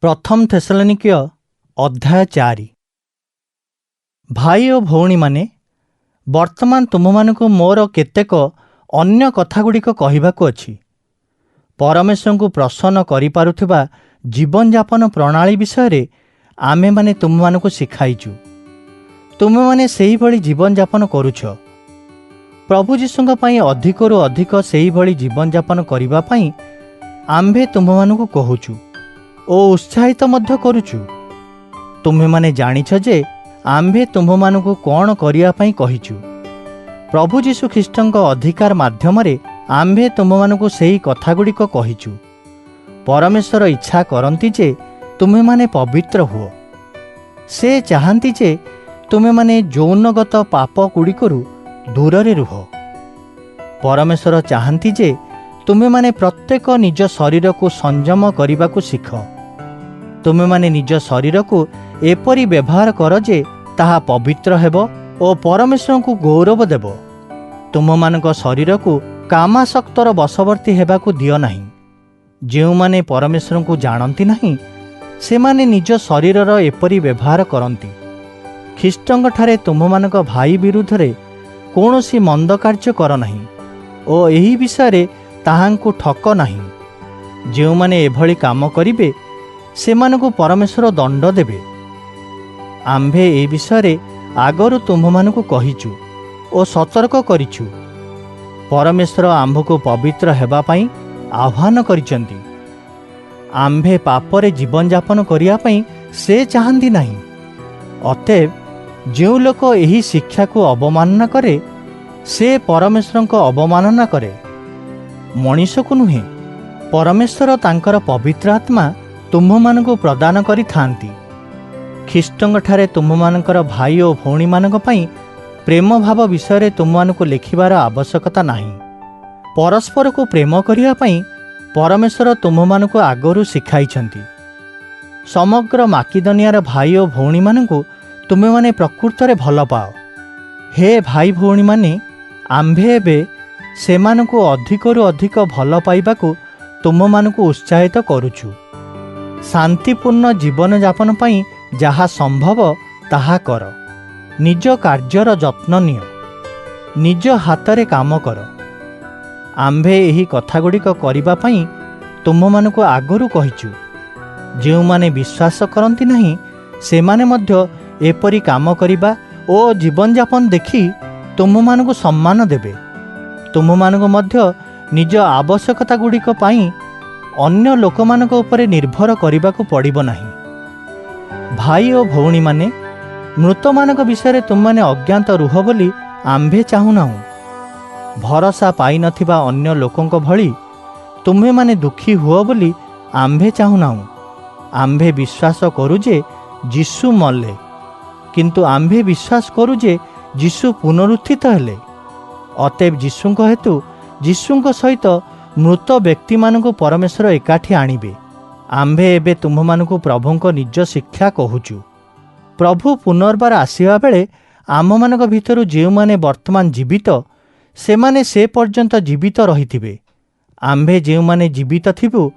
प्रथम थेसलोनिकेय अध्याय 4। भाई और भौणी माने वर्तमान तुममानकु मोर केतेक अन्य कथागुड़िक कहबाकू अछि। परमेश्वर को प्रसन्न करिपारुथिबा जीवन यापन प्रणाली विषय आमे माने तुममानकु शिखाइचु। तुमे माने सेही भली जीवन यापन करुछ। प्रभु जीशुंक पई अधिकरु अधिक सेही भली जीवन यापन करिबा पई आम्भे तुममानकु कहूचु ओ उत्साहित मध्य करुचु। तुम्हे माने जानिछ जे आम्भे तुममानकु कौन करिया पई कहिचु। प्रभु जीशु ख्रीष्टंक अधिकार माध्यमरे आम्भे तुममानकु सेही कथागुड़िक कहिचु। परमेश्वर इच्छा करंती जे तुम्हे माने पवित्र हुओ। से चाहंती जे तुम्हे माने यौनगत पाप गुड़िकरु दूररे रुह। परमेश्वर चाहंती जे तुम्हे माने प्रत्येक निज शरीर को संयम करने शिख। तुम्हे माने निज शरीर को एपरी व्यवहार कर जे ताहा पवित्र हेबो और परमेश्वर को गौरव देव। तुम मानक शरीर को कामासक्तर बशवर्ती हेबाकू दियो नहीं। जो माने परमेश्वर को जानती नहीं से माने निज शरीरर एपरी व्यवहार करती। ख्रीष्टंक ठारे तुम मानक भाई विरुद्ध रे कौनसी मंद कार्य कर नहीं और यही विषय ताहांकु ठक नहीं। जो माने एभली काम करिवे से मानकु परमेश्वर दंड देवे। आम्भे ए विषय आगरु तुम्भमानकु कहिचु और सतर्क करिछु। परमेश्वर आम्भको पवित्र हेबा पई आह्वान करिसंती। आम्भे पापरे जीवन यापन करिया पई से चाहंती नहीं। अतएव जो लोक एही शिक्षा को अवमानना करे से परमेश्वर को अवमानना करे। मनीष को नुहे परमेश्वर तांकर पवित्र आत्मा तुम्भमानकु प्रदान करि थांती। ख्रीष्टंक ठारे तुम्भमानकर भाई और भौणी मानक पई प्रेम भाव विषय तुम्भमानकु लेखिबार आवश्यकता नाही। परस्पर को प्रेम करिया पई परमेश्वर तुम्भमानकु आगरु शिखाइछंती। समग्र माकिदनियार भाई और भौणी मानकु तुमे माने प्रकृत रे भल पाओ। हे भाई भौणी माने आम्भे एबे सेमानकु अधिकरु अधिक भल पाइबाकू तुममानकु उत्साहित करुछु। शांतिपूर्ण जीवन यापन पई जहा संभव ताहा कर। निज कार्यर जत्न नियो। निज हातरे काम कर। आम्भे एही कथागुड़िक करिबा पई तुममानकु आगरु कहिछु। जो माने विश्वास करंती नहीं से माने मध्य एपरी काम करिबा ओ जीवन यापन देखि तुममानकु सम्मान देबे। तुममानकु मध्य निज आवश्यकता गुड़िक पाई अन्य लोकमानक उपरे निर्भर करिबाकू पड़िबो नाही। भाई और भौणी माने मृत मानक विषय तुम माने अज्ञात रुह बोली आम्भे चाहुनाहु। भरोसा पाई नथिबा अन्य लोकंक भली तुम्हे माने दुखी हुओ बोली आम्भे चाहुनाहु। आम्भे विश्वास करू जे यीशु मरले किंतु आम्भे विश्वास करू जे यीशु पुनरुत्थित हेले। अतएव यीशुंक हेतु यीशुंक सहित मृत व्यक्ति मानकु परमेश्वर एकाठी आनिबे। आम्भे एबे तुम्भमानकु प्रभुंक निज शिक्षा कहूचु। प्रभु पुनर्बार आसीबा बेले आम मानक भितरु जे माने वर्तमान जीवित से माने से पर्यंत जीवित रहिथिबे। आम्भे जे माने जीवित थिबु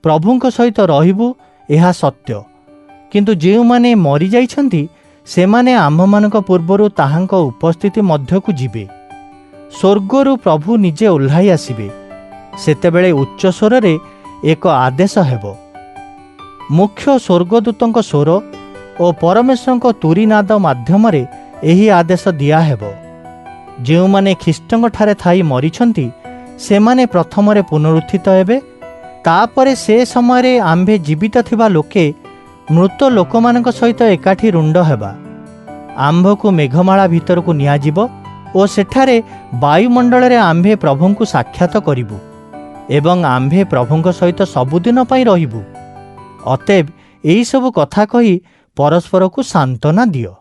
प्रभुंक सहित रहिबु एहा सत्य। किंतु जे माने मरि जाइछंती से माने आम मानक पूर्वरु ताहांक उपस्थिति मध्यकु जिबे। स्वर्गरु प्रभु निजे ओह्लाई आसिबे। सेतेबेले उच्च स्वर रे एक आदेश हेबो। मुख्य स्वर्गदूतंक स्वर और परमेश्वरंक तुरीनाद माध्यम रे एही आदेश दिया हेबो। जो माने ख्रीष्टंक ठारे थाई मरिछंती से माने प्रथम रे पुनरुत्थित हेबे। तापरे से समय रे आम्भे जीवित थिबा लोके मृत लोकमानक सहित एकाठी रुंड हेबा। आम्भको मेघमाला भितर को निया जिवो और सेठारे वायुमंडल रे आम्भे प्रभुंकु साक्षात करिबु एवं आम्भे प्रभुंक सहित सबुदिन पाई रहिबु। अतएव एही सब कथा कही परस्पर को सांत्वना दियो।